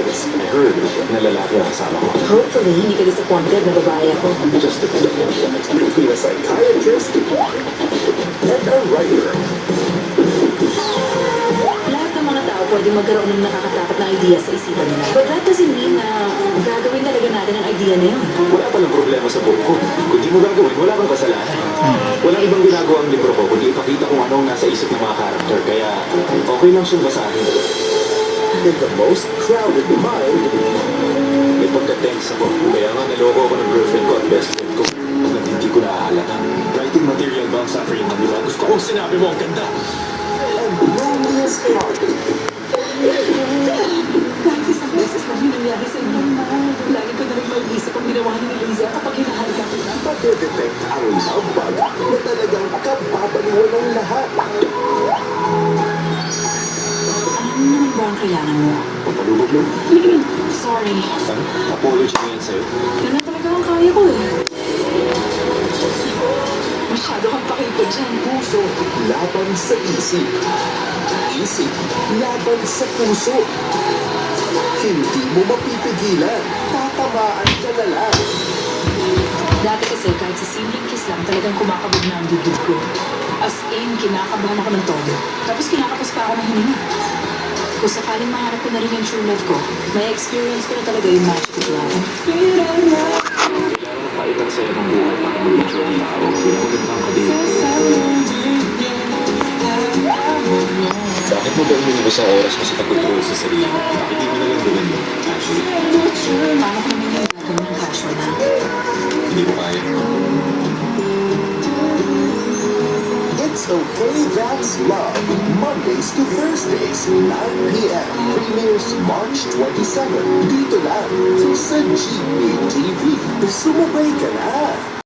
I heard na lalaki ang kasama ko. Hopefully, hindi ka disappointed na babae ako. Just a between a psychiatrist and a writer. Lahat ng mga tao pwede magkaroon ng nakakatakot na idea sa isipan nila. But that doesn't mean na gagawin talaga natin ang idea na yun. Wala palang problema sa buhok ko. Kung di mo gagawin, wala kang kasalanan. Walang ibang ginagawa ang libro ko, kundi ipakita kung anong nasa isip ng mga karakter. Kaya, okay lang siyang basahin. In the most crowded mind, may pagka-tense ako. Kaya nga naloko ako ng girlfriend ko at best friend ko. At hindi ko naahalata. Writing material ba ang suffering mo, di ba? Gusto kong sinabi mo ang ganda. And loneliest heart. Kahit isang beses na nangyari sa inyo, lagi ko na rin maiisip ang ginawa ni Eliza kapag hinahalga ko na. Pag-detect ang love bug na talagang kababaliwan ng lahat. Ano naman ba ang kailangan mo? Papalubog mo? Sorry. Ano? Apology na yan sa'yo. Yan na talaga ang kaya ko eh. Masyado kang pakipod dyan, puso. Laban sa isip. Isip, laban sa puso. Hindi mo mapipigilan. Tatamaan ka na lang. Dati kasi kahit sa simpleng kiss lang talagang kumakabog na ang dibdib ko. As in, kinakabahan ako ng todo. Tapos kinakapos pa ako ng hininga. Kung sakaling mahanap ko na rin yung true love ko, may experience ko na talaga yung magic of love. Kailangan mapaitan sa'yo ng buhay para mag-mature ang tao. Magandang kadate. Bakit mo ba inilibos ang oras mo sa pag-control sa sarili? Bakit di mo na lang gawin mo? Actually, Paano ko naman yung gagawin ng casual na? hindi mo kaya. It's Okay That's Love, Mondays to Thursdays, 9 p.m. Premieres March 27. Dito lang sa GMA TV. Sumabay ka na!